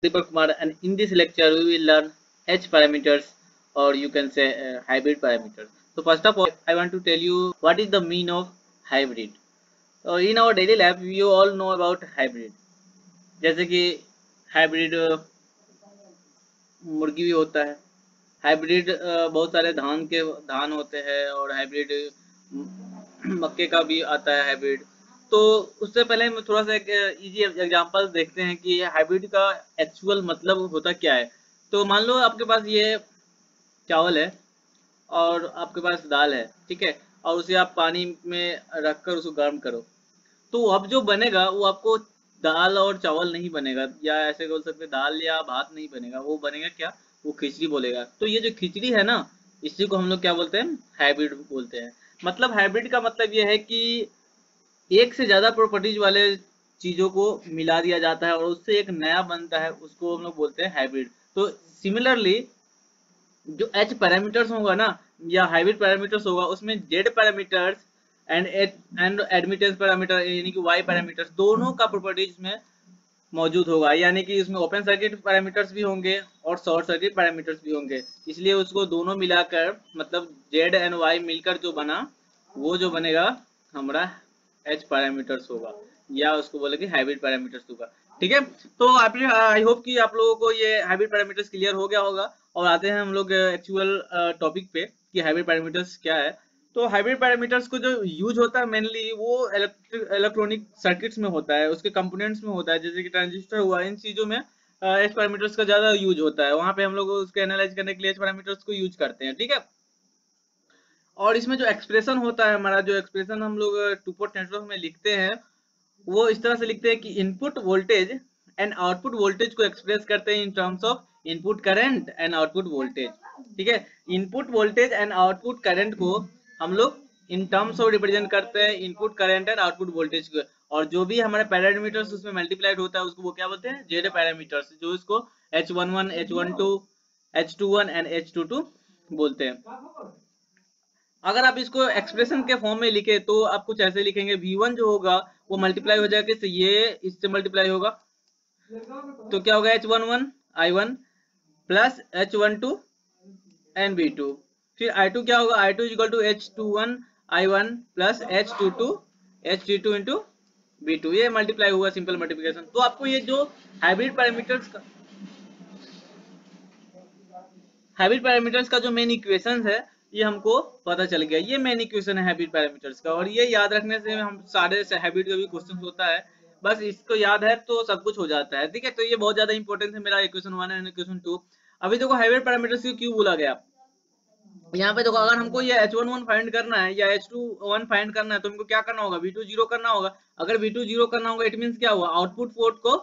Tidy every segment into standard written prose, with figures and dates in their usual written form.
Deepak Kumar, and in this lecture we will learn H parameters, or you can say hybrid parameters. So first of all, I want to tell you what is the mean of hybrid. So in our daily life, you all know about hybrid. जैसे कि hybrid मुर्गी भी होता है, hybrid बहुत सारे धान होते हैं, और हाइब्रिड मक्के का भी आता है हाइब्रिड। तो उससे पहले हम थोड़ा सा एक इजी एग्जांपल देखते हैं कि हाइब्रिड का एक्चुअल मतलब होता क्या है। तो मान लो आपके पास ये चावल है और आपके पास दाल है, ठीक है, और उसे आप पानी में रखकर उसको गर्म करो, तो अब जो बनेगा वो आपको दाल और चावल नहीं बनेगा, या ऐसे बोल सकते दाल या भात नहीं बनेगा, वो बनेगा क्या, वो खिचड़ी बोलेगा। तो ये जो खिचड़ी है ना, इसी को हम लोग क्या बोलते हैं, हाइब्रिड बोलते हैं। मतलब हाइब्रिड का मतलब ये है कि एक से ज्यादा प्रॉपर्टीज वाले चीजों को मिला दिया जाता है और उससे एक नया बनता है, उसको हम लोग बोलते हैं हाइब्रिड। तो सिमिलरली जो एच पैरामीटर्स होगा ना, या हाइब्रिड पैरामीटर्स होगा, उसमें Z parameters and admittance parameter यानी कि वाई पैरामीटर्स दोनों का प्रॉपर्टीज में मौजूद होगा। यानी कि इसमें ओपन सर्किट पैरामीटर्स भी होंगे और शॉर्ट सर्किट पैरामीटर्स भी होंगे, इसलिए उसको दोनों मिलाकर मतलब जेड एंड वाई मिलकर जो बना, वो जो बनेगा हमारा एच पैरामीटर्स होगा, या उसको बोले कि हाइब्रिड पैरामीटर्स होगा। ठीक है, तो आई होप कि आप लोगों को ये हाइब्रिड पैरामीटर्स क्लियर हो गया होगा। और आते हैं हम लोग एक्चुअल टॉपिक पे कि हाइब्रिड पैरामीटर्स क्या है। तो हाइब्रिड पैरामीटर्स को जो यूज होता है मेनली वो इलेक्ट्रॉनिक सर्किट्स में होता है, उसके कंपोनेंट्स में होता है, जैसे कि ट्रांजिस्टर हुआ, इन चीजों में एच पैरामीटर्स का ज्यादा यूज होता है। वहां पे हम लोग उसको एनालाइज करने के लिए एच पैरामीटर्स को यूज करते हैं। ठीक है, और इसमें जो एक्सप्रेशन होता है, हमारा जो एक्सप्रेशन हम लोग टू पोर्ट नेटवर्क में लिखते हैं, वो इस तरह से लिखते हैं कि input voltage and output voltage को एक्सप्रेस करते हैं in terms of input current and output voltage. ठीक है, input voltage and output current को हम लोग इन टर्म्स ऑफ रिप्रेजेंट करते हैं input current and output voltage को, और जो भी हमारे पैरामीटर्स उसमें मल्टीप्लाइड होता है उसको वो क्या बोलते हैं, जेड पैरामीटर्स, जो इसको H11, H12, H21 and H22 बोलते हैं। अगर आप इसको एक्सप्रेशन के फॉर्म में लिखे तो आप कुछ ऐसे लिखेंगे, V1 जो होगा वो मल्टीप्लाई हो जाएगा किससे, ये इससे मल्टीप्लाई होगा, तो क्या होगा H11 I1 plus H12 and V2। फिर I2 क्या होगा, I2 equal to H21 I1 plus H22 H22 into V2, ये मल्टीप्लाई हुआ, सिंपल मल्टीप्लिकेशन। तो आपको ये जो हाइब्रिड पैरामीटर्स का जो मेन इक्वेशन है, ये हमको पता चल गया। ये मेन इक्वेशन है हाइब्रिड पैरामीटर्स का, और ये याद रखने से हम सारे हाइब्रिड का भी क्वेश्चन होता है, बस इसको याद है तो सब कुछ हो जाता है। ठीक है, तो ये बहुत ज्यादा इंपॉर्टेंट है मेरा इक्वेशन 1 एंड इक्वेशन 2। अभी देखो हाइब्रिड पैरामीटर्स को क्यों बोला गया, यहाँ पे देखो अगर हमको ये H11 फाइंड करना है या H21 फाइंड करना है, तो हमको क्या करना होगा, V2 जीरो करना होगा। अगर V2 जीरो करना होगा, इट मींस क्या हुआ, आउटपुट पोर्ट को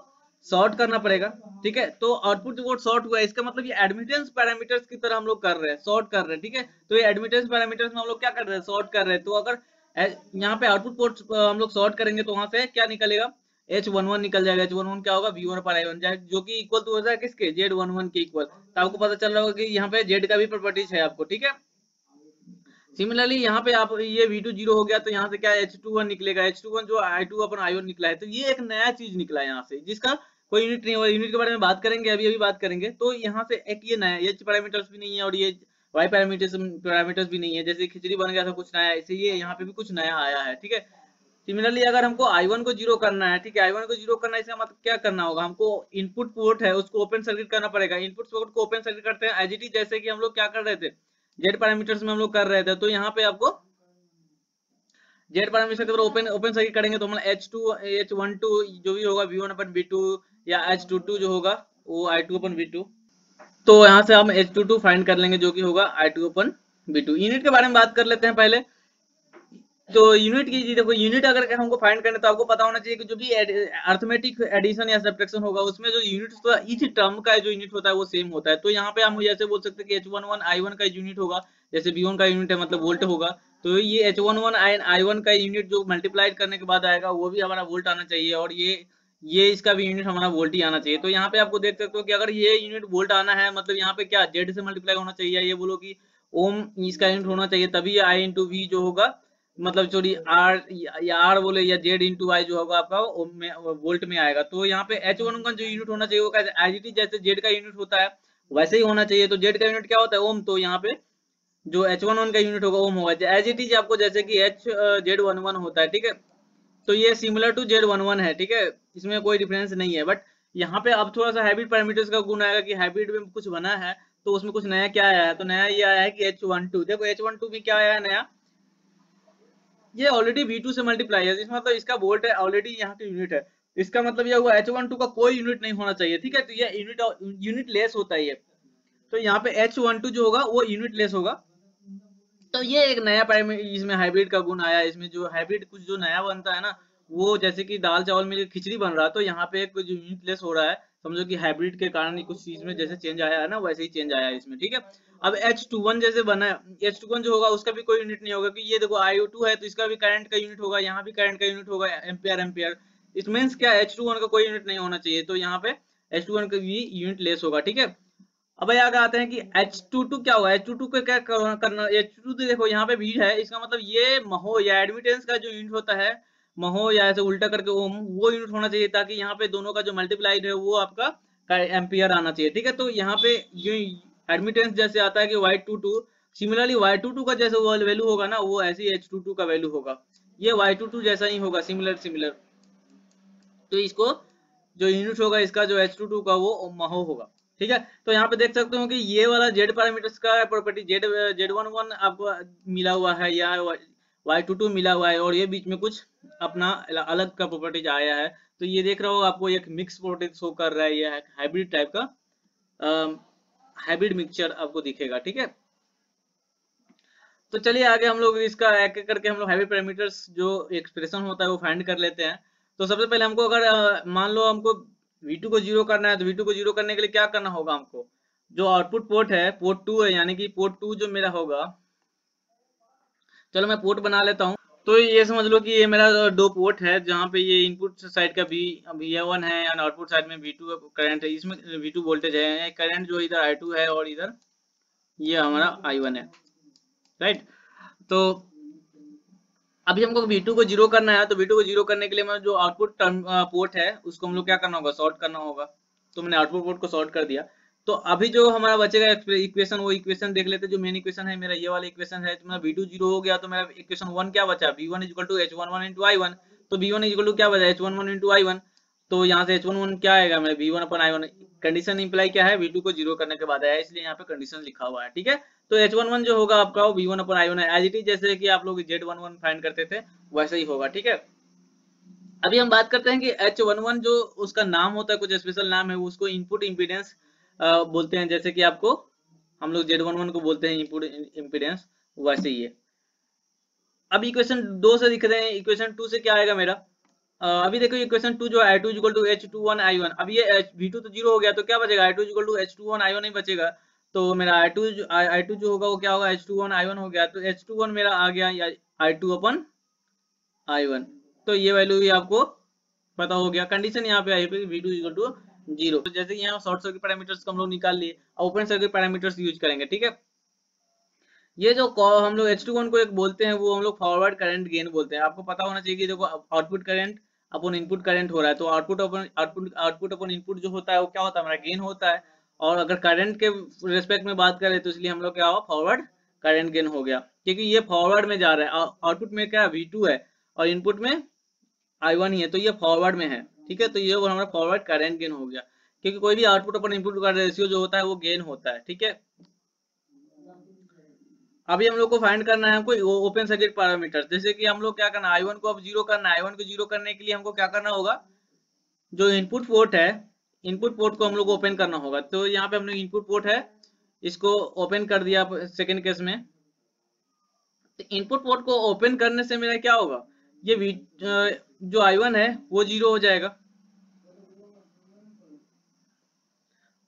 शॉर्ट करना पड़ेगा। ठीक है, तो आउटपुट पोर्ट शॉर्ट हुआ, इसका मतलब ये एडमिटेंस पैरामीटर्स की तरह हम लोग कर रहे हैं, शॉर्ट कर रहे हैं। ठीक है, तो ये एडमिटेंस पैरामीटर्स में हम लोग क्या कर रहे हैं, शॉर्ट कर रहे हैं। तो अगर यहाँ पे आउटपुट पोर्ट हम लोग शॉर्ट करेंगे तो वहां से क्या निकलेगा, H11 निकल जाएगा। H11 क्या होगा, V1 पर I1 जाए, जो कि इक्वल टू हो जाएगा किसके, Z11 के इक्वल। तो आपको पता चल रहा होगा कि यहाँ पे Z का भी प्रॉपर्टीज है आपको। ठीक है, सिमिलरली यहाँ पे आप ये V2 जीरो हो गया, तो यहाँ से क्या H21 निकलेगा, H21 जो I2 अपन I1 निकला है, तो ये एक नया चीज निकला है यहाँ से, जिसका कोई यूनिट नहीं होगा। यूनिट के बारे में बात करेंगे, अभी बात करेंगे। तो यहाँ से एक ये नया H पैरामीटर्स भी नहीं है और ये Y पैरामीटर्स भी नहीं है। जैसे खिचड़ी बन गया था कुछ नया, इसीलिए यहाँ पे भी कुछ नया आया है। ठीक है, सिमिलरली अगर हमको I1 को जीरो करना है, ठीक है, I1 को जीरो करना है, इसका मतलब क्या करना होगा, हमको इनपुट पोर्ट है उसको ओपन सर्किट करना पड़ेगा। इनपुट पोर्ट को ओपन सर्किट करते हैं एज इट इज, जैसे कि हम लोग क्या कर रहे थे, जेड पैरामीटर्स में हम लोग कर रहे थे। तो यहाँ पे आपको जेड पैरामीटर के ओपन ओपन सर्किट करेंगे तो हमारा H12 जो भी होगा V1 अपन V2, या H22 जो होगा वो I2 अपन V2। तो यहाँ से हम H22 फाइंड कर लेंगे, जो कि होगा I2 अपन V2। यूनिट के बारे में बात कर लेते हैं पहले। तो यूनिट की देखो, यूनिट अगर हमको फाइंड करना है तो आपको पता होना चाहिए कि जो भी अर्थमेटिक एडिशन या सब्ट्रैक्शन होगा उसमें जो यूनिट होता है, ईच टर्म का जो यूनिट होता है वो सेम होता है। तो यहाँ पे हम जैसे बोल सकते हैं कि H11 I1 का यूनिट होगा, जैसे V1 का यूनिट है मतलब वोल्ट होगा, तो ये H11 I1 का यूनिट जो मल्टीप्लाइड करने के बाद आएगा वो भी हमारा वोल्ट आना चाहिए, और ये इसका भी यूनिट हमारा वोल्ट ही आना चाहिए। तो यहाँ पे आपको देख सकते हो कि अगर ये यूनिट वोल्ट आना है, मतलब यहाँ पे क्या जेड से मल्टीप्लाई होना चाहिए, ये बोलो कि ओम इसका यूनिट होना चाहिए, तभी I इंटू वी जो होगा मतलब सॉरी आर या आर बोले या जेड इंटू आई जो होगा आपका ओम में वोल्ट में आएगा। तो यहाँ पे H1 का जो यूनिट होना चाहिए वो कैसे एज इट इज जैसे जेड का यूनिट होता है वैसे ही होना चाहिए। तो जेड का यूनिट क्या होता है ओम, तो यहाँ पे जो H11 का यूनिट होगा ओम होगा एज इट इज आपको जैसे कि Z11 होता है, ठीक है। तो ये सिमिलर टू Z11 है, ठीक है, इसमें कोई डिफरेंस नहीं है। बट यहाँ पे अब थोड़ा सा हाइब्रिड पैरामीटर्स का गुण आएगा कि हाइब्रिड में कुछ बना है तो उसमें कुछ नया क्या आया है। तो नया ये आया है कि H12, देखो H12 में क्या आया है नया, ये ऑलरेडी V2 से मल्टीप्लाई है, इस मतलब इसका वोल्ट है ऑलरेडी यहाँ के यूनिट है। इसका मतलब ये हुआ H12 का कोई यूनिट नहीं होना चाहिए, ठीक है। तो ये यूनिट लेस होता है ये। तो यहाँ पे H12 जो होगा वो यूनिट लेस होगा। तो ये एक नया इसमें हाइब्रिड का गुण आया है। इसमें जो हाइब्रिड कुछ जो नया बनता है ना, वो जैसे कि दाल चावल में खिचड़ी बन रहा है तो यहाँ पे एक जो यूनिट लेस हो रहा है, समझो कि हाइब्रिड के कारण कुछ चीज में जैसे चेंज आया है ना वैसे ही चेंज आया है इसमें, ठीक है। अब H21 जैसे बना है, H21 जो होगा उसका भी कोई यूनिट नहीं होगा कि ये देखो IO2 है तो इसका भी करंट का यूनिट होगा, यहाँ भी करंट का यूनिट होगा एम्पियर एम्पियर। इट मीन्स क्या H21 का कोई यूनिट नहीं होना चाहिए, तो यहाँ पे H21 का भी यूनिट लेस होगा, ठीक है। अब भाई आगे आते हैं कि H22 क्या होगा। H22 को क्या करना, H22 देखो यहाँ पे भीड़ है, इसका मतलब ये महो या एडमिटेंस का जो यूनिट होता है महो या ऐसे उल्टा करके ओम, वो यूनिट होना चाहिए ताकि यहाँ पे दोनों का जो मल्टीप्लाइड है वो आपका एम्पियर आना चाहिए, ठीक है। तो यहाँ पे ये एडमिटेंस जैसे आता है कि Y22, सिमिलरली Y22 का जैसे वैल्यू होगा ना वो ऐसे ही H22 का वैल्यू होगा, ये Y22 जैसा ही होगा, सिमिलर सिमिलर। तो इसको जो यूनिट होगा इसका जो H22 का वो महो होगा, ठीक है। तो यहाँ पे देख सकते हो कि ये वाला जेड पैरामीटर्स का प्रॉपर्टी Z11 आपको मिला हुआ है या Y22 मिला हुआ है और ये बीच में कुछ अपना अलग का प्रॉपर्टीज आया है। तो ये देख रहा हो आपको एक मिक्स प्रॉपर्टी शो कर रहा है, ये हाइब्रिड टाइप का हाइब्रिड मिक्सचर आपको दिखेगा, ठीक है। तो चलिए आगे हम लोग इसका एक एक करके हम लोग हाइब्रिड पैरामीटर्स जो एक्सप्रेशन होता है वो फाइंड कर लेते हैं। तो सबसे पहले हमको अगर मान लो हमको V2 को जीरो करना है तो V2 को जीरो करने के लिए क्या करना होगा हमको, जो आउटपुट पोर्ट है पोर्ट 2 है यानी कि पोर्ट 2 जो मेरा होगा, चलो मैं पोर्ट बना लेता हूँ। तो ये समझ लो कि ये मेरा दो पोर्ट है जहाँ पे ये इनपुट साइड का V1 है और आउटपुट साइड में V2 करंट है, इसमें V2 वोल्टेज है, करंट जो इधर I2 है और इधर ये हमारा I1 है, राइट। तो अभी हमको V2 को जीरो करना है तो V2 को जीरो करने के लिए मैं जो आउटपुट पोर्ट है उसको हम लोग क्या करना होगा, शॉर्ट करना होगा। तो मैंने आउटपुट पोर्ट को शॉर्ट कर दिया। तो अभी जो हमारा बचेगा इक्वेशन, वो इक्वेशन देख लेते हैं। जो मेन इक्वेशन है मेरा ये वाला इक्वेशन है। तो मेरा V2 जीरो हो गया तो मेरा इक्वेशन 1 क्या बचा, V1 equal to H11 into I1। तो V1 इक्वल टू क्या बचा, H11 इंटू I1। तो यहाँ से H11 क्या आएगा मेरा V1 अपन I1। कंडीशन इंप्लाई क्या है, V2 को जीरो करने के बाद आया, इसलिए यहाँ पे कंडीशन लिखा हुआ है, ठीक है। तो H11 जो होगा आपका वो V1 अपन I1 है, एज इट इज जैसे कि आप लोग Z11 फाइंड करते थे वैसे ही होगा, ठीक है। अभी हम बात करते हैं कि H11 जो उसका नाम होता है, कुछ स्पेशल नाम है, उसको इनपुट इम्पीडेंस बोलते हैं। जैसे कि आपको हम लोग Z11 को बोलते हैं इनपुट इम्पीडेंस, वैसे ही है। अब इक्वेशन 2 से दिख रहे हैं, इक्वेशन 2 से क्या आएगा मेरा, अभी देखो इक्वेशन 2 जो है I2 equal to H21 I1। अब ये V2 तो जीरो हो गया तो क्या बचेगा, I2 equal to H21 I1 नहीं बचेगा। तो मेरा I2 जो होगा वो क्या होगा, H21 I1 हो गया। तो H21 मेरा आ गया या I2 अपन I1। तो ये वैल्यू भी आपको पता हो गया। कंडीशन यहाँ पे आई है V2 इक्वल टू जीरो। तो जैसे यहाँ शॉर्ट सर्किट पैरामीटर्स को हम लोग निकाल लिए, ओपन सर्किट पैरामीटर्स यूज करेंगे, ठीक है। ये जो हम लोग H21 को एक बोलते हैं वो हम लोग फॉरवर्ड करंट गेन बोलते हैं। आपको पता होना चाहिए कि देखो आउटपुट करंट अपन इनपुट करंट हो रहा है तो आउटपुट अपन इनपुट जो होता है वो क्या होता है, हमारा गेन होता है। और अगर करंट के रेस्पेक्ट में बात करें तो इसलिए हम लोग क्या हुआ, फॉरवर्ड करंट गेन हो गया, क्योंकि ये फॉरवर्ड में जा रहा है। आउटपुट में क्या V2 है और इनपुट में I1 ही है, तो ये फॉरवर्ड में है, ठीक है। तो ये हमारा फॉरवर्ड करंट गेन हो गया, क्योंकि कोई भी आउटपुट अपन इनपुट का रेशियो जो होता है वो गेन होता है, ठीक है। अभी हम लोग को फाइंड करना है कोई ओपन सर्किट पैरामीटर्स। जैसे कि हम लोग क्या करना है, I1 को अब जीरो करना है। I1 को जीरो करने के लिए हमको क्या करना होगा, जो इनपुट पोर्ट है इनपुट पोर्ट को हम लोग ओपन करना होगा। तो यहाँ पे हमने इनपुट पोर्ट है इसको ओपन कर दिया सेकेंड केस में। तो इनपुट पोर्ट को ओपन करने से मेरा क्या होगा, ये जो I1 है वो जीरो हो जाएगा।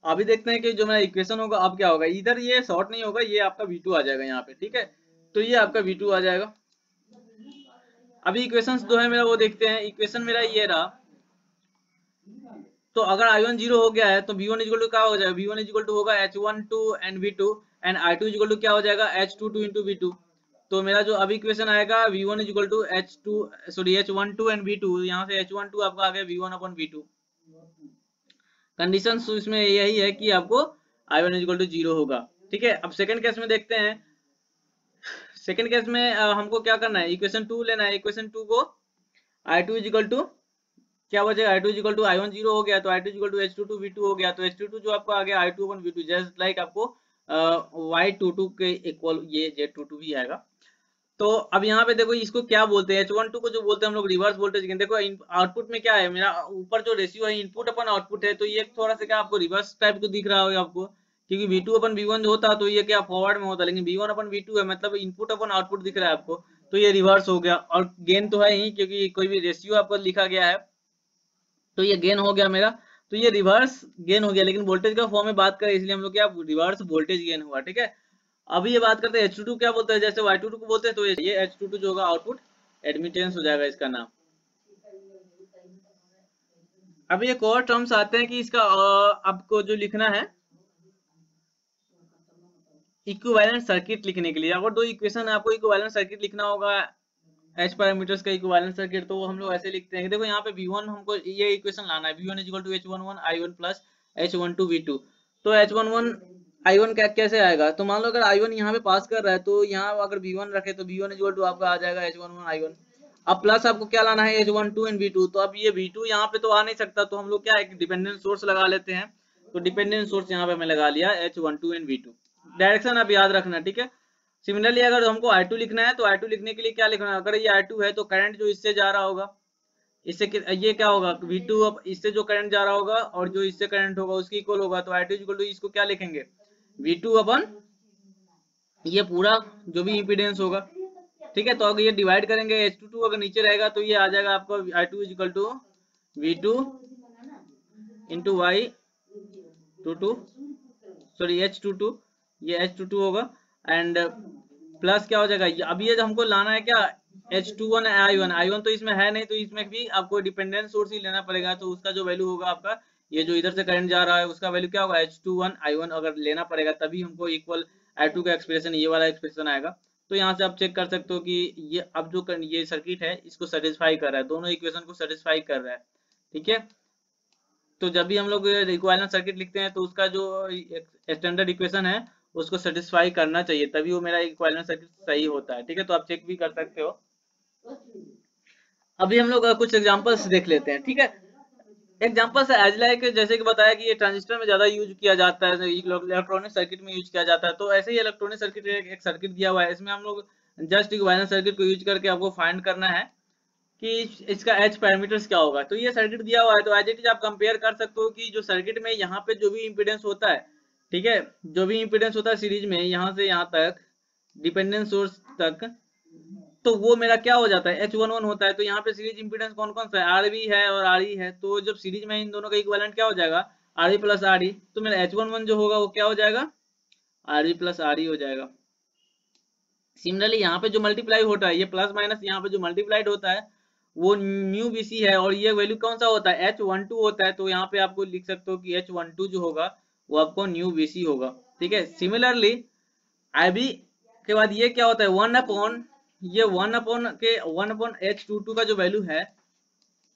अभी देखते हैं कि जो मेरा इक्वेशन होगा अब क्या होगा, इधर ये शॉर्ट नहीं होगा, ये आपका V2 आ जाएगा यहाँ पे, ठीक है। तो ये आपका V2 आ जाएगा। अभी इक्वेशन जो है मेरा वो देखते हैं। इक्वेशन मेरा ये रहा। तो अगर I1 जीरो हो गया है तो V1 इक्वल टू क्या हो जाएगा, V1 इक्वल टू होगा H12 and V2 and I2 equal to क्या हो जाएगा H22 इंटू V2। तो मेरा जो अभी इक्वेशन आएगा v1 is equal to h12 and v2, यहाँ से h12 आपका आ गया v1 अपन v2। कंडीशन इसमें यही है कि आपको i1 इज इक्वल टू 0 होगा। ठीक है, अब सेकंड केस में देखते हैं। सेकंड केस में हमको क्या करना है, इक्वेशन 2 लेना है। इक्वेशन 2 को i2 इज इक्वल टू क्या बचेगा, i2 is equal to i1 0 हो गया, तो i2 is equal to h22 v2 हो गया। तो h22 जो आपको आ गया i2 अपन v2, जस्ट लाइक आपको y22 के इक्वल ये z22 भी आएगा। तो अब यहाँ पे देखो इसको क्या बोलते हैं, h12 को जो बोलते हैं हम लोग रिवर्स वोल्टेज गेन। देखो आउटपुट में क्या है, मेरा ऊपर जो रेशियो है इनपुट अपन आउटपुट है, तो ये थोड़ा सा क्या आपको रिवर्स टाइप को दिख रहा होगा आपको, क्योंकि v2 अपन v1 जो होता तो ये क्या फॉरवर्ड में होता, लेकिन v1 अपन v2 है, मतलब इनपुट अपन आउटपुट दिख रहा है आपको, तो ये रिवर्स हो गया। और गेन तो है ही, क्योंकि कोई भी रेशियो आपको लिखा गया है, तो ये गेन हो गया मेरा, तो ये रिवर्स गेन हो गया। लेकिन वोल्टेज का फॉर्म में बात करें इसलिए हम लोग क्या रिवर्स वोल्टेज गेन हुआ। ठीक है, अभी ये बात करते हैं H22 क्या बोलते हैं, जैसे Y22 को बोलते हैं, तो ये H22 जो होगा आउटपुट एडमिटेंस हो जाएगा इसका नाम। अभी एक और टर्म्स आते हैं कि इसका आपको जो लिखना है इक्विवेलेंट सर्किट लिखने के लिए, अगर दो इक्वेशन है आपको इक्विवेलेंट सर्किट लिखना होगा, एच पैरामीटर्स का इक्विवेलेंट सर्किट, तो हम लोग ऐसे लिखते हैं। देखो यहाँ पे V1 हमको ये इक्वेशन लाना है, V1 is equal to H11 I1 plus H12 V2। तो H11 I1 कैसे आएगा, तो मान लो अगर I1 यहाँ पे पास कर रहा है, तो यहाँ अगर V1 रखे तो V1 इज इक्वल टू आपका आ जाएगा H11 I1। अब प्लस आपको क्या लाना है H12 एंड V2, तो अब ये V2 यहाँ पे तो आ नहीं सकता, तो हम लोग क्या एक डिपेंडेंट सोर्स लगा लेते हैं। तो डिपेंडेंट सोर्स यहाँ पे हमें लगा लिया H12 एंड V2। डायरेक्शन आप याद रखना, ठीक है। सिमिलरली अगर हमको I2 लिखना है, तो I2 लिखने के लिए क्या लिखना है, अगर ये I2 है तो करंट जो इससे जा रहा होगा, इससे ये क्या होगा V2, अब इससे जो करंट जा रहा होगा और जो इससे करंट होगा उसकी इक्वल होगा, तो I2 इक्वल टू इसको क्या लिखेंगे V2 अपन ये पूरा जो भी इम्पीडेंस होगा। ठीक है, तो अगर ये डिवाइड करेंगे H22 अगर नीचे रहेगा तो ये आ जाएगा आपको I2 equal to V2 into Y22 sorry H22, ये H22 होगा एंड प्लस क्या हो जाएगा, अब ये हमको लाना है क्या H21 I1 तो इसमें है नहीं, तो इसमें भी आपको डिपेंडेंट सोर्स ही लेना पड़ेगा। तो उसका जो वैल्यू होगा आपका, ये जो इधर से करंट जा रहा है उसका वैल्यू क्या होगा H21 I1 अगर लेना पड़ेगा, तभी हमको इक्वल I2 का एक्सप्रेशन ये वाला एक्सप्रेशन आएगा। तो यहाँ से आप चेक कर सकते हो कि ये अब जो ये सर्किट है इसको सेटिस्फाई कर रहा है, दोनों इक्वेशन को सेटिस्फाई कर रहा है। ठीक है, तो जब भी हम लोग इक्विवेलेंट सर्किट लिखते हैं तो उसका जो स्टैंडर्ड इक्वेशन है उसको सेटिस्फाई करना चाहिए, तभी वो मेरा इक्विवेलेंट सर्किट सही होता है। ठीक है, तो आप चेक भी कर सकते हो। अभी हम लोग कुछ एग्जांपल्स देख लेते हैं। ठीक है, एग्जांपल्स एज लाइक जैसे कि बताया कि ये ट्रांजिस्टर में ज्यादा यूज किया जाता है, इलेक्ट्रॉनिक सर्किट में यूज किया जाता है, तो ऐसे ही इलेक्ट्रॉनिक सर्किट एक सर्किट दिया हुआ है, इसमें हम लोग जस्ट इक्विवेलेंट सर्किट को यूज करके आपको फाइंड करना है कि इसका एच पैरामीटर्स क्या होगा। तो ये सर्किट दिया हुआ है, तो एज इट इज आप कंपेयर कर सकते हो कि जो सर्किट में यहाँ पे जो भी इम्पीडेंस होता है, ठीक है, जो भी इम्पीडेंस होता है सीरीज में यहाँ से यहाँ तक डिपेंडेंट सोर्स तक, तो वो मेरा क्या हो जाता है H11 होता है। तो यहाँ पे सीरीज इम्पीडेंस कौन कौन सा है, RB है और RE है, तो जब सीरीज में इन दोनों का इक्विवेलेंट क्या हो जाएगा RB प्लस RE, तो मेरा H11 जो होगा वो क्या हो जाएगा RB प्लस RE हो जाएगा। सिमिलरली यहाँ पे जो मल्टीप्लाई होता है, ये प्लस माइनस यहाँ पे जो मल्टीप्लाइड होता है वो न्यू बीसी है, और ये वैल्यू कौन सा होता है H12 होता है, तो यहाँ पे आपको लिख सकते हो कि H12 जो होगा वो आपको न्यू बीसी होगा। ठीक है, सिमिलरली IB के बाद ये क्या होता है 1 अपॉन ये 1 अपॉन H22 का जो वैल्यू है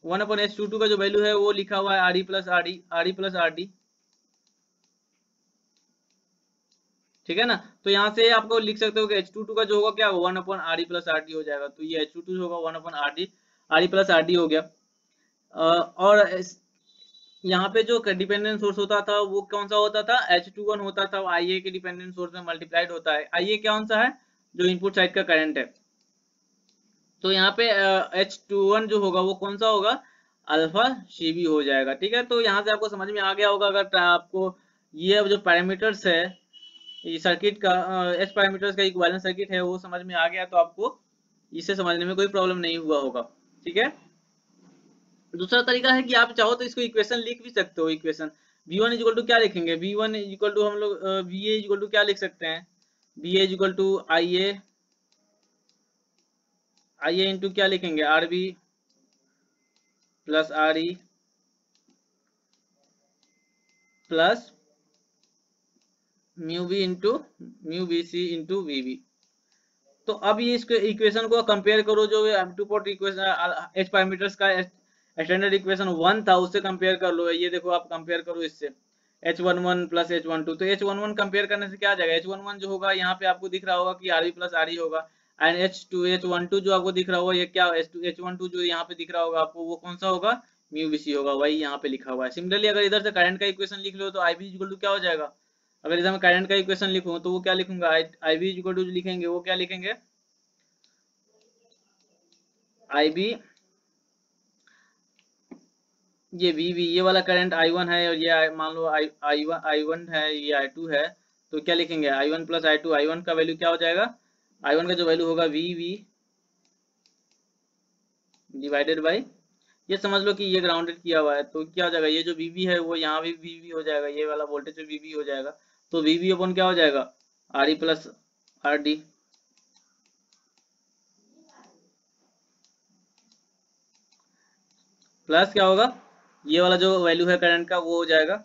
1 अपॉन H22 का जो वैल्यू है वो लिखा हुआ है RE प्लस RD। ठीक है ना, तो यहाँ से आपको लिख सकते हो कि H22 का जो होगा क्या 1 अपॉन RE प्लस RD हो जाएगा, तो ये H22 होगा 1 अपॉन RE प्लस RD हो गया। और यहाँ पे जो डिपेंडेंट सोर्स होता था वो कौन सा होता था H21 होता था, IA के डिपेंडेंट सोर्स में मल्टीप्लाइड होता है। IA कौन सा है, जो इनपुट साइड का करंट है, तो यहाँ पे H21 जो होगा वो कौन सा होगा अल्फा CB हो जाएगा। ठीक है, तो यहाँ से आपको समझ में आ गया होगा, अगर आपको ये जो पैरामीटर्स है ये सर्किट का एच पैरामीटर्स का इक्विवेलेंट सर्किट है वो समझ में आ गया, तो आपको इसे समझने में कोई प्रॉब्लम नहीं हुआ होगा। ठीक है, दूसरा तरीका है कि आप चाहो तो इसको इक्वेशन लिख भी सकते हो। इक्वेशन V1 इक्वल टू क्या लिखेंगे, V1 इक्वल टू हम लोग VA इक्वल टू क्या लिख सकते हैं, VA equal to IA into क्या लिखेंगे RB plus RE plus mu B into mu BC into VB। तो अब ये इसके इक्वेशन को कंपेयर करो, जो two port equation H parameters का स्टैंडर्ड इक्वेशन 1 था उससे कंपेयर कर लो। ये देखो आप कंपेयर करो इससे H11 प्लस H12, तो H11 कंपेयर करने से क्या आ जाएगा, H11 जो होगा यहाँ पे आपको दिख रहा होगा कि RB प्लस RE होगा, एंड H12 जो आपको दिख रहा होगा ये क्या H12 जो यहाँ पे दिख रहा होगा आपको वो कौन सा होगा, म्यू BC होगा, वही यहाँ पे लिखा हुआ है। सिमिलरली अगर इधर से करंट का इक्वेशन लिख लो तो IB इक्वल टू क्या हो जाएगा, अगर इधर मैं करंट का इक्वेशन लिखूं तो वो क्या लिखूंगा, IB इक्वल टू लिखेंगे वो क्या लिखेंगे, IB ये VB ये वाला करंट I1 है और ये मान लो I1 है, ये I2 है, तो क्या लिखेंगे I1 प्लस I2, I1 का वैल्यू क्या हो जाएगा, I1 का जो वैल्यू होगा VB डिवाइडेड बाई, ये समझ लो कि ये ग्राउंडेड किया हुआ है तो क्या हो जाएगा, ये जो VB है वो यहाँ भी VB हो जाएगा, ये वाला वोल्टेज पे VB हो जाएगा, तो VB अपन क्या हो जाएगा RE प्लस RD, प्लस क्या होगा ये वाला जो वैल्यू है करंट का वो हो जाएगा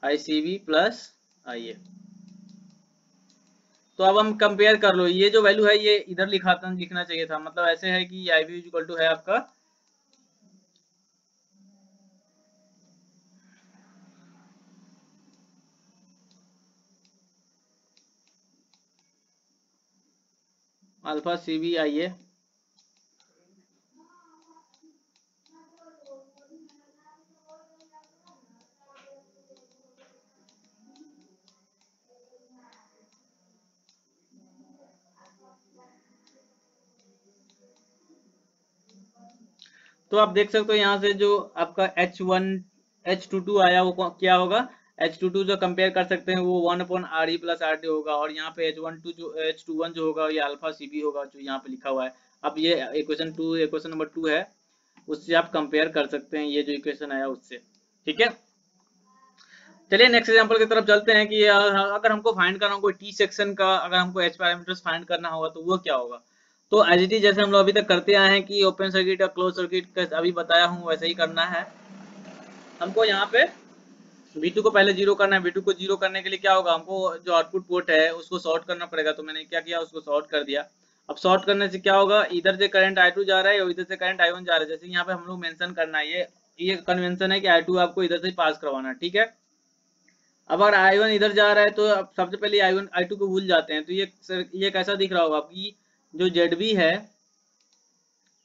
ICB प्लस IA। तो अब हम कंपेयर कर लो, ये जो वैल्यू है ये इधर लिखना चाहिए था, मतलब ऐसे है कि IB इक्वल टू है आपका अल्फा CB IA। तो आप देख सकते हो यहाँ से जो आपका H22 आया वो क्या होगा, H22 जो कंपेयर कर सकते हैं वो 1/RE प्लस RD होगा, और यहाँ पे H21 जो होगा ये अल्फा CB होगा जो यहाँ पे लिखा हुआ है। अब ये इक्वेशन नंबर 2 है, उससे आप कंपेयर कर सकते हैं ये जो इक्वेशन आया उससे, ठीक है। चलिए नेक्स्ट एग्जांपल की तरफ चलते हैं कि अगर हमको फाइंड करना हो कोई टी सेक्शन का, अगर हमको एच पैरामीटर्स फाइंड करना होगा तो वो क्या होगा। तो एज इट इज जैसे हम लोग अभी तक करते आए हैं कि ओपन सर्किट या क्लोज सर्किट अभी बताया हूँ वैसे ही करना है। हमको यहाँ पे V2 को पहले जीरो करना है। V2 को जीरो करने के लिए क्या होगा, हमको जो आउटपुट पोर्ट है उसको शॉर्ट करना पड़ेगा, तो मैंने क्या किया उसको शॉर्ट कर दिया। अब शॉर्ट करने से क्या होगा, इधर से करंट I2 जा रहा है और इधर से करंट I1 जा रहा है। जैसे यहाँ पे हम लोग मेंशन करना है, ये कन्वेंशन है कि I2 आपको इधर से पास करवाना, ठीक है। अब अगर I1 इधर जा रहा है तो अब सबसे पहले I2 को भूल जाते हैं, तो ये कैसा दिख रहा होगा आपकी, जो ZB है,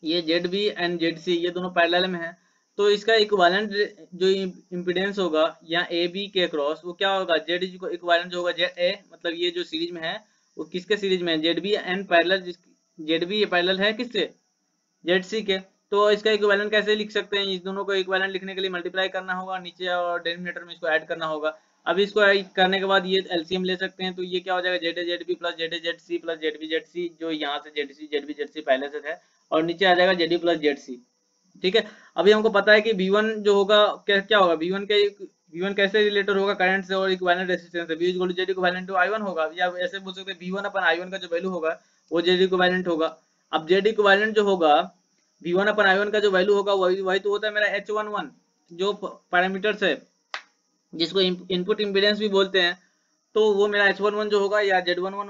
ये ZB एंड ZC ये दोनों पैरेलल में है, तो इसका इक्विवेलेंट जो इम्पीडेंस होगा यहाँ AB के क्रॉस वो क्या होगा, Z इक्विवेलेंट जो होगा ZA, मतलब ये जो सीरीज में है वो किसके सीरीज में है, ZB एंड पैरेलल, ZB ये पैरेलल है किससे, ZC के। तो इसका इक्विवेलेंट कैसे लिख सकते हैं, इस दोनों को इक्विवेलेंट लिखने के लिए मल्टीप्लाई करना होगा नीचे और डिनोमिनेटर में इसको ऐड करना होगा। अब इसको करने के बाद ये एलसीएम ले सकते हैं, तो ये क्या हो जाएगा ZA ZB plus ZA ZC plus ZB ZC, जो यहाँ से ZB ZC पहले से है, और नीचे आ जाएगा ZD प्लस ZC, ठीक है। अभी हमको पता है कि V1 जो होगा क्या होगा, V1 कैसे रिलेटेड होगा करंट से और इक्विवेलेंट रेजिस्टेंस से, V equal to Z equivalent to I1 होगा, या ऐसे बोल सकते हैं V1 अपन I1 का जो वैल्यू होगा वो Z इक्विवेलेंट होगा। अब Z इक्विवेलेंट जो होगा V1 अपन I1 का जो वैल्यू होगा वही तो होता है मेरा H11 जो पैरामीटर्स है जिसको इनपुट इम्पीडेंस भी बोलते हैं, तो वो मेरा H11 जो होगा या Z11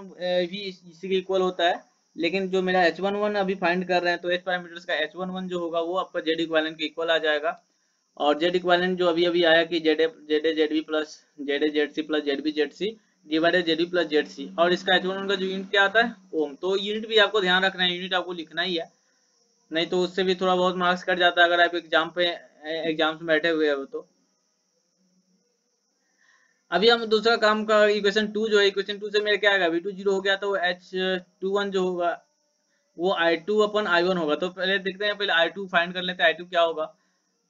भी इसी के इक्वल होता है। लेकिन जो मेरा H11 अभी फाइंड कर रहे हैं तो H पैरामीटर्स का H11 जो होगा वो आपका Z इक्विवेलेंट के इक्वल आ जाएगा। और Z इक्विवेलेंट जो अभी आया कि ZA ZB plus ZA ZC plus ZB ZC divided ZB plus ZC, और इसका H11 का जो यूनिट क्या आता है ओम। तो यूनिट भी आपको ध्यान रखना है, यूनिट आपको लिखना ही है, नहीं तो उससे भी थोड़ा बहुत मार्क्स कट जाता है अगर आप एग्जाम्स में बैठे हुए हो तो। अभी हम दूसरा काम का इक्वेशन 2 जो है, इक्वेशन 2 से मेरे क्या आएगा, V2 जीरो हो गया तो H21 जो होगा वो I2 अपन I1 होगा। तो पहले देखते हैं, पहले I2 फाइंड कर लेते हैं I2 क्या होगा।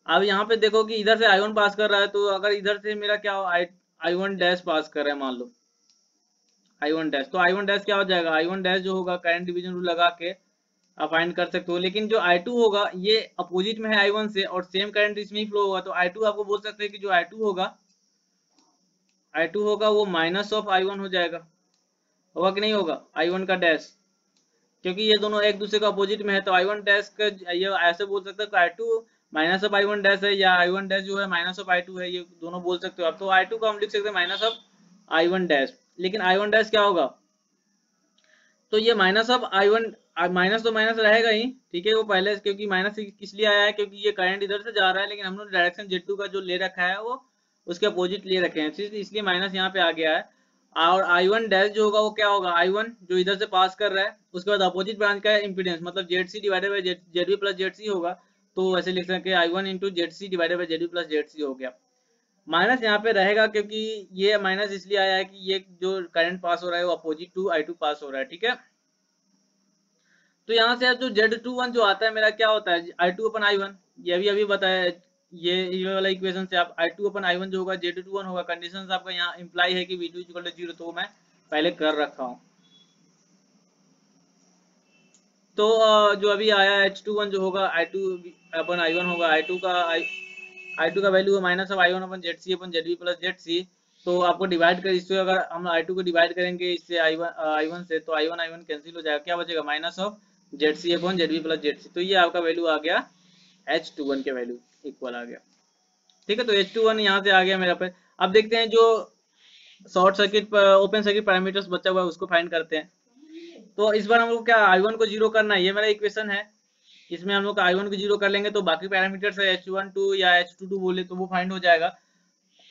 अब यहाँ पे देखो कि इधर से I1 पास कर रहा है, तो अगर इधर से मेरा क्या हो I1 डैश पास कर रहा है, मान लो I1 डैश, तो I1 डैश क्या हो जाएगा, I1 डैश जो होगा करंट डिवीजन रूल लगा के आप फाइंड कर सकते हो। लेकिन जो I2 होगा ये अपोजिट में है I1 से और सेम करंट इसमें ही फ्लो होगा, तो I2 आपको बोल सकते हैं कि जो I2 होगा वो माइनस ऑफ I1 हो जाएगा, होगा कि नहीं होगा, I1 का डैश, क्योंकि ये दोनों एक दूसरे का अपोजिट में है। तो I1 डैश का ये ऐसे बोल सकते हो I2 minus of I1 dash है, या I1 डैश जो है माइनस ऑफ I2 है, ये दोनों बोल सकते हो आप। तो I2 को हम लिख सकते हैं माइनस ऑफ I1 डैश। लेकिन I1 डैश क्या होगा, तो ये माइनस ऑफ I1, माइनस तो माइनस रहेगा ही, ठीक है, वो पहले, क्योंकि माइनस किस लिए आया है, क्योंकि ये करंट इधर से जा रहा है, लेकिन हम लोग डायरेक्शन Z2 का जो ले रखा है वो उसके अपोजिट ले रखे हैं, इसलिए माइनस यहाँ पे आ गया है। और I1 डैश जो होगा वो क्या होगा, I1 जो इधर से पास कर रहा है, उसके बाद अपोजिट ब्रांच का इम्पीडेंस मतलब ZC divided by ZB plus ZC होगा, तो वैसे लिख सकते हैं I1 into ZC divided by ZB plus ZC हो गया। माइनस यहाँ पे रहेगा क्योंकि ये माइनस इसलिए आया है कि ये जो करंट पास हो रहा है वो अपोजिट टू I2 पास हो रहा है, ठीक है। तो यहाँ से जो Z21 जो आता है मेरा क्या होता है, I2 अपन I1, ये अभी बताया, ये वाला इक्वेशन से आप I2 अपन I1 जो होगा Z21 होगा। कंडीशन आपका यहाँ इंप्लाई है कि V2 इक्वल टू 0, तो मैं पहले कर रखा हूँ। तो जो अभी आया H21 जो होगा I2 अपन I1 होगा, I2 का वैल्यू है minus of I1 upon ZC upon ZB plus ZC। तो आपको डिवाइड कर, इससे अगर हम I2 को डिवाइड करेंगे इससे I1 से, तो I1 कैंसिल हो जाएगा, क्या बचेगा, minus of ZC upon ZB plus ZC। तो ये आपका वैल्यू आ गया H21 के वैल्यू इक्वल आ गया, ठीक है। तो H21 यहाँ से आ गया मेरा पे। अब देखते हैं जो short circuit open circuit parameters बचा हुआ है उसको फाइंड करते हैं। तो इस बार हम लोग क्या I1 को जीरो करना है, ये मेरा इक्वेशन है, इसमें हम लोग I1 को जीरो कर लेंगे तो बाकी पैरामीटर्स है H12 या H22 बोले तो वो फाइंड हो जाएगा।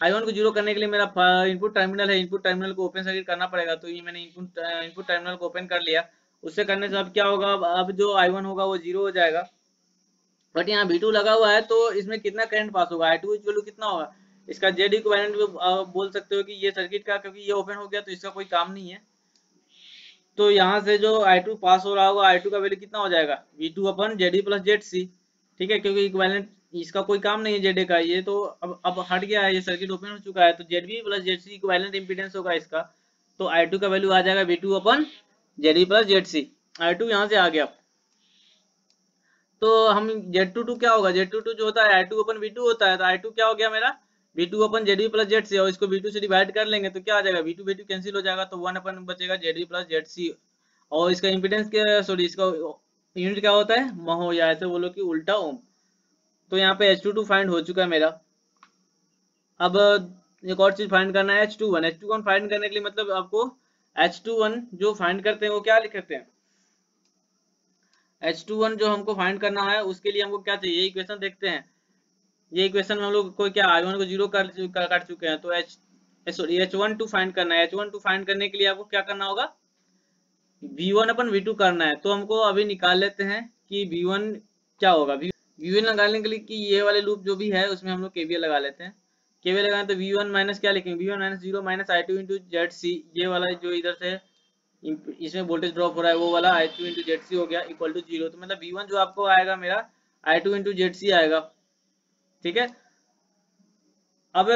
I1 को जीरो करने के लिए मेरा इनपुट टर्मिनल है, इनपुट टर्मिनल को ओपन सर्किट करना पड़ेगा, तो ये मैंने इनपुट टर्मिनल को ओपन कर लिया। उससे करने से अब क्या होगा, अब जो I1 होगा वो जीरो हो जाएगा, बट यहाँ V2 लगा हुआ है, तो इसमें कितना करंट पास होगा, I2 इक्वल कितना होगा, इसका Z इक्विवेलेंट बोल सकते हो कि ये सर्किट का, क्योंकि ये ओपन हो गया तो इसका कोई काम नहीं है। तो यहाँ से जो I2 पास हो रहा होगा, I2 का वैल्यू कितना हो जाएगा, V2 upon ZB plus ZC, ठीक है, क्योंकि इक्विवेलेंट इसका कोई काम नहीं है ZA का, ये तो अब हट गया है, ये सर्किट ओपन हो चुका है, तो ZB plus ZC equivalent impedance होगा इसका। तो I2 का वैल्यू आ जाएगा V2 upon ZB plus ZC। I2 यहाँ से आ गया, तो हम Z22 क्या होगा, Z22 जो होता है I2 अपन V2 होता है, तो I2 क्या हो गया मेरा V2 upon ZB plus ZC, और इसको V2 से डिवाइड कर लेंगे तो क्या आ जाएगा, V2 कैंसिल हो जाएगा, तो 1 अपन बचेगा ZB प्लस ZC। और इसका इम्पीडेंस क्या, सॉरी इसका यूनिट क्या होता है, महो, या ऐसे बोलो कि उल्टा ओम। तो यहाँ पे H22 फाइंड हो चुका है मेरा। अब एक और चीज फाइंड करना है, H21 फाइंड करने के लिए मतलब आपको H21 जो फाइंड करते हैं वो क्या लिखते हैं, H21 जो हमको फाइंड करना है उसके लिए हमको क्या चाहिए, इक्वेशन देखते हैं। ये इक्वेशन में हम लोग को क्या I1 को जीरो कर चुके हैं, तो H12 फाइंड करना है। H12 फाइंड करने के लिए आपको क्या करना होगा, V1 अपन V2 करना है। तो हमको अभी निकाल लेते हैं कि V1 क्या होगा। V1 निकालने के लिए कि ये वाले लूप जो भी है उसमें हम लोग KVL लगा लेते हैं। KVL लगाएं तो V1 माइनस क्या लिखेंगे, V1 minus 0 minus I2 into ZC, ये वाला जो इधर से इसमें वोल्टेज ड्रॉप हो रहा है वो वाला I2 इंटू ZC हो गया इक्वल टू 0। तो मतलब V1 जो आपको आएगा मेरा I2 इंटू ZC आएगा, ठीक है। अब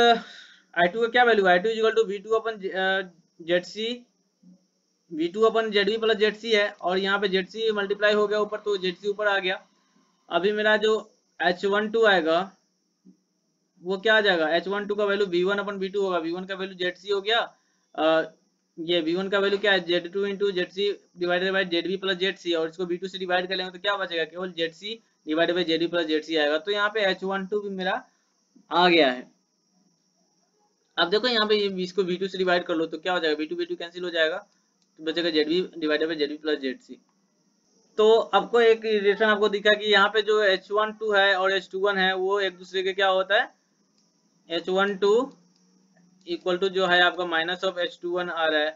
I2 का क्या वैल्यू है, I2 equal to V2 upon ZC, V2 upon ZB plus ZC है, और यहाँ पे ZC मल्टीप्लाई हो गया ऊपर, तो ZC ऊपर आ गया। अभी मेरा जो H12 आएगा वो क्या आ जाएगा, H12 का वैल्यू V1 अपन V2 होगा, V1 का वैल्यू ZC हो गया, ये V1 का वैल्यू क्या है, Z2 into ZC divided by ZB plus ZC, और इसको V2 से डिवाइड कर लेंगे तो क्या बचेगा, केवल ZC divided by ZB plus ZC आएगा। तो यहाँ पे H12 भी मेरा आ गया है। अब देखो यहाँ पे इसको V2 से डिवाइड कर लो तो क्या हो जाएगा, V2 कैंसिल हो जाएगा, तो बचेगा ZB divided by ZB plus ZC। तो आपको एक रिलेशन आपको दिखा कि यहाँ पे जो H12 है और H21 है वो एक दूसरे के क्या होता है, H12 इक्वल टू जो है आपका माइनस ऑफ H21 आ रहा है,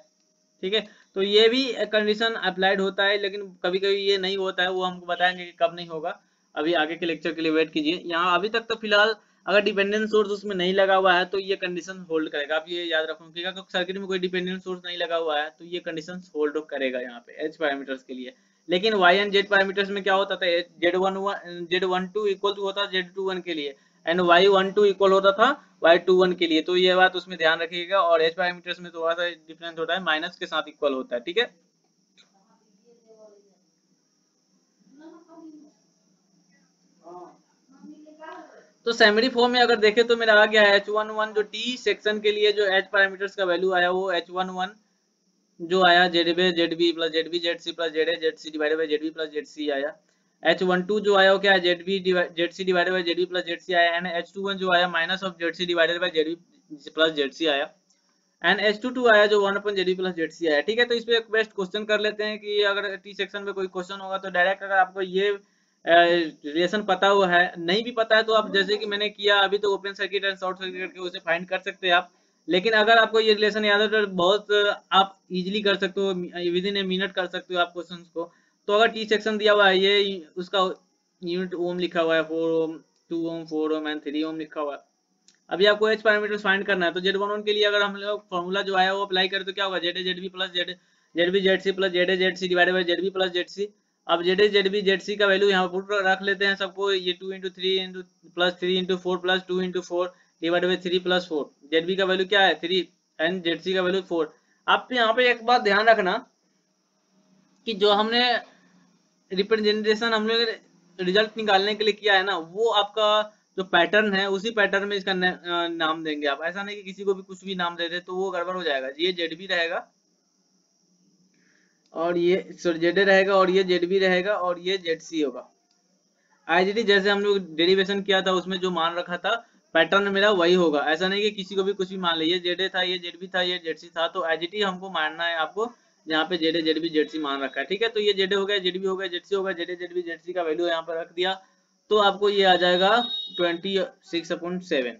ठीक है। तो ये भी कंडीशन अप्लाइड होता है, लेकिन कभी कभी ये नहीं होता है, वो हमको बताएंगे कि कब नहीं होगा। अभी आगे के लेक्चर के लिए वेट कीजिए। यहाँ अभी तक तो फिलहाल अगर डिपेंडेंट सोर्स उसमें नहीं लगा हुआ है तो ये कंडीशन होल्ड करेगा, आप ये याद रखोगे, क्योंकि सर्किट में कोई डिपेंडेंट सोर्स नहीं लगा हुआ है तो ये कंडीशन होल्ड करेगा यहाँ पे H पैरामीटर्स के लिए। लेकिन Y एंड Z पैरामीटर्स में क्या होता था, Z12 इक्वल टू होता Z21 के लिए, एंड Y12 इक्वल होता था Y21 के लिए। तो ये बात उसमें ध्यान रखिएगा। और H पैरामीटर्स में थोड़ा सा डिफरेंस होता है, माइनस के साथ इक्वल होता है, ठीक है। तो सेमरी फॉर्म में अगर देखें तो मेरा आ गया है H11 जो T सेक्शन के लिए जो H पैरामीटर्स का वैल्यू आया वो H11 जो आया ZB plus ZB ZC plus ZA ZC divided by ZB plus ZC आया। H12 जो आया वो क्या है, ZC divided by ZB plus ZC आया, एंड H21 जो आया minus of ZC divided by ZB plus ZC आया। एंड H22 आया जो 1/ZB प्लस ZC आया, ठीक है। तो इस पे एक बेस्ट क्वेश्चन कर लेते हैं कि अगर टी सेक्शन में कोई क्वेश्चन होगा तो डायरेक्ट अगर आपको ये रिलेशन पता हुआ है, नहीं भी पता है तो आप जैसे कि मैंने किया अभी, तो open circuit and short circuit करके उसे फाइंड कर सकते हैं आप। लेकिन अगर आपको ये रिलेशन याद है तो बहुत आप इजीली कर सकते हो, विद इन ए मिनट कर सकते हो आप क्वेश्चन को। तो अगर टी सेक्शन दिया हुआ है, ये उसका यूनिट ओम लिखा हुआ है, 4 ओम, 2 ओम, 4 ओम एंड 3 ओम लिखा हुआ है। अभी आपको एच पैरामीटर्स फाइंड करना है, तो Z11 के लिए अगर हम लोग फॉर्मूला जो आया वो अप्लाई करें तो क्या होगा, ZA ZB plus ZB ZC plus ZA ZC divided by ZB plus ZC। अब ZA ZB ZC का वैल्यू यहाँ पुट रख लेते हैं सबको, ये 2 into 3 into plus 3 into 4 plus 2 into 4 divided by 3 plus 4। ZB का वैल्यू क्या है 3 एंड ZC का वैल्यू 4। आप यहाँ पे एक बात ध्यान रखना कि जो हमने रिप्रेजेंटेशन हम लोग रिजल्ट निकालने के लिए किया है ना, वो आपका जो पैटर्न है उसी पैटर्न में इसका नाम देंगे आप। ऐसा नहीं कि किसी को भी कुछ भी नाम दे दे तो वो गड़बड़ हो जाएगा। ये ZB रहेगा और ये ZA रहेगा और ये ZB रहेगा और ये ZC होगा। आईजीटी जैसे हम लोग डेरिवेशन किया था उसमें जो मान रखा था पैटर्न मेरा वही होगा। ऐसा नहीं कि किसी को भी कुछ भी मान ले, ये ZA था, ये ZB था, ये ZC था, तो आईजीटी हमको मानना है आपको यहाँ पे ZA ZB ZC मान रखा है, ठीक है। तो ये ZA हो गया, ZB हो गया, ZC हो गया, ZA ZB ZC का वैल्यू यहाँ पर रख दिया तो आपको ये आ जाएगा 26/7,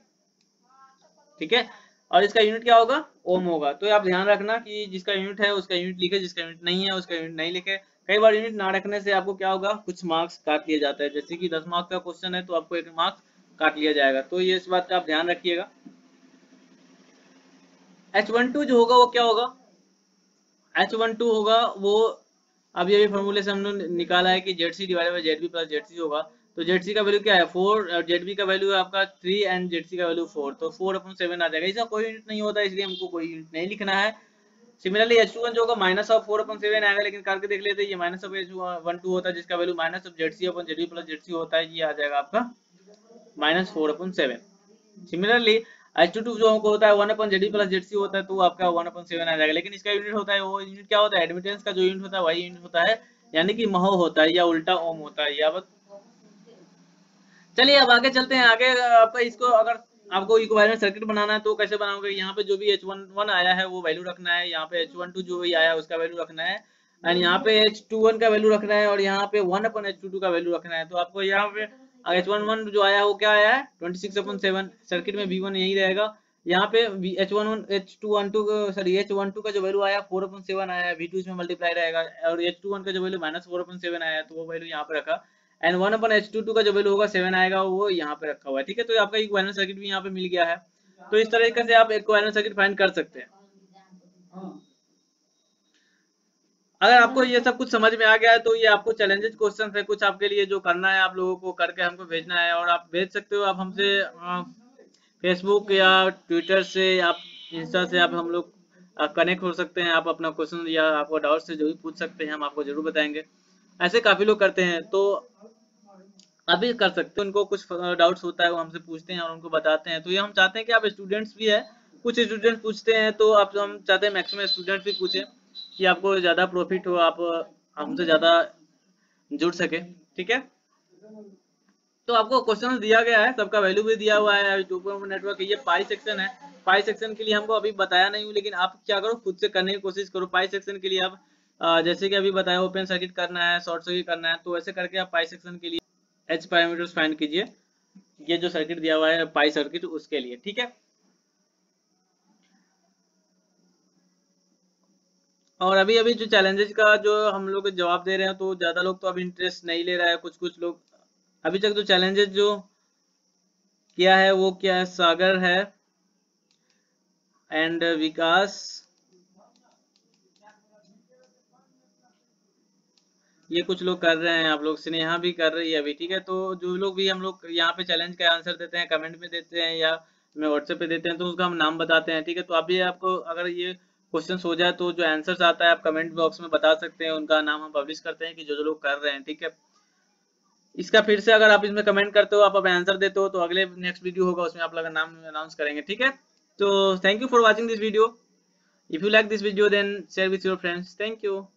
ठीक है। और इसका यूनिट क्या होगा, ओम होगा। तो आप ध्यान रखना कि जिसका यूनिट है उसका यूनिट लिखे, जिसका यूनिट नहीं है उसका यूनिट नहीं लिखे। कई बार यूनिट ना रखने से आपको क्या होगा, कुछ मार्क्स काट लिया जाता है। जैसे कि 10 मार्क्स का क्वेश्चन है तो आपको 1 मार्क्स काट लिया जाएगा, तो ये इस बात का आप ध्यान रखिएगा। H12 जो होगा वो क्या होगा, H12 होगा वो अभी अभी फॉर्मूले से हम लोग निकाला है कि ZC divided by ZB plus ZC होगा। तो ZC का वैल्यू क्या है 4 और ZB का वैल्यू है आपका 3 एंड ZC का वैल्यू 4, तो 4/7 आ जाएगा। इसका कोई यूनिट नहीं होता इसलिए हमको कोई यूनिट नहीं लिखना है। सिमिलरली H21 जो होगा -4/7 आएगा, लेकिन करके देख लेते हैं। ये -H12 होता है जिसका वैल्यू -ZC/ZB प्लस ZC होता है, ये आ जाएगा आपका -4/7। सिमिलरली H22 जो होता है 1/ZB प्लस ZC होता है तो आपका 1/7 आ जाएगा। लेकिन इसका यूनिट होता है, वो यूनिट क्या होता है, एडमिटेंस का जो यूनिट होता है वही यूनिट होता है, यानी कि महो होता है या उल्टा ओम होता है। या चलिए अब आगे चलते हैं। आगे आपका इसको अगर आपको इक्विवेलेंट सर्किट बनाना है तो कैसे बनाओगे, यहाँ पे जो भी H11 आया है वो वैल्यू रखना है, यहाँ पे H12 जो भी आया है उसका वैल्यू रखना है, एंड यहाँ पे H21 का वैल्यू रखना है और यहाँ पे 1/H22 का वैल्यू रखना है। तो आपको यहाँ पे H11 जो आया है वो क्या आया है 26/7, सर्किट में V1 यही रहेगा। यहाँ पे H12 का जो वैल्यू आया 4/7 आया है, V2 इसमें मल्टीप्लाई रहेगा, और H21 का जो वैल्यू -4/7 आया है तो वो वैल्यू यहाँ पे रखा, एंड 1/H22 का जो वैल्यू होगा 7 आएगा, वो यहाँ पे रखा हुआ है, ठीक है। तो आपका इक्विवेलेंट सर्किट भी यहाँ पे मिल गया है। तो इस तरीके से आप इक्विवेलेंट सर्किट फाइंड कर सकते हैं। अगर आपको ये सब कुछ समझ में आ गया है तो ये आपको चैलेंजेस क्वेश्चन है कुछ आपके लिए जो करना है, आप लोगों को करके हमको भेजना है, और आप भेज सकते हो। आप हमसे फेसबुक या ट्विटर से, आप इंस्टा से आप हम लोग कनेक्ट हो सकते हैं। आप अपना क्वेश्चन या आपको डाउट से जो भी पूछ सकते हैं, हम आपको जरूर बताएंगे। ऐसे काफी लोग करते हैं, तो आप भी कर सकते हो। उनको कुछ डाउट्स होता है वो हमसे पूछते हैं और उनको बताते हैं। तो ये हम चाहते हैं कि आप स्टूडेंट्स भी है, कुछ स्टूडेंट्स पूछते हैं तो आप हम चाहते हैं मैक्सिमम स्टूडेंट्स भी पूछें कि आपको ज्यादा प्रॉफिट हो, आप हमसे ज्यादा जुड़ सके, ठीक है। तो आपको क्वेश्चन दिया गया है, सबका वैल्यू भी दिया हुआ है। नेटवर्क ये पाई सेक्शन है, पाई सेक्शन के लिए हमको अभी बताया नहीं हूँ, लेकिन आप क्या करो खुद से करने की कोशिश करो। पाई सेक्शन के लिए आप जैसे कि अभी बताया ओपन सर्किट करना है, शॉर्ट सर्किट करना है, तो ऐसे करके आप पाई सेक्शन के लिए एच पैरामीटर्स फाइंड कीजिए। ये जो सर्किट दिया हुआ है पाई सर्किट उसके लिए, ठीक है। और अभी अभी जो चैलेंजेस का जो हम लोग जवाब दे रहे हैं तो ज्यादा लोग तो अभी इंटरेस्ट नहीं ले रहा है। कुछ लोग अभी तक जो चैलेंजेस जो किया है वो क्या है, सागर है एंड विकास, ये कुछ लोग कर रहे हैं। आप लोग स्नेहा भी कर रही है अभी, ठीक है। तो जो लोग भी हम लोग यहाँ पे चैलेंज का आंसर देते हैं, कमेंट में देते हैं या हमें व्हाट्सएप पे देते हैं, तो उसका हम नाम बताते हैं, ठीक है। तो अभी आपको अगर ये क्वेश्चन हो जाए तो जो आंसर आता है आप कमेंट बॉक्स में बता सकते हैं, उनका नाम हम पब्लिश करते हैं कि जो लोग कर रहे हैं, ठीक है। इसका फिर से अगर आप इसमें कमेंट करते हो, आप अपना आंसर देते हो, तो अगले नेक्स्ट वीडियो होगा उसमें आप लोग का नाम अनाउंस करेंगे, ठीक है। तो thank you for watching this video. If you like this video then share with your friends. Thank you.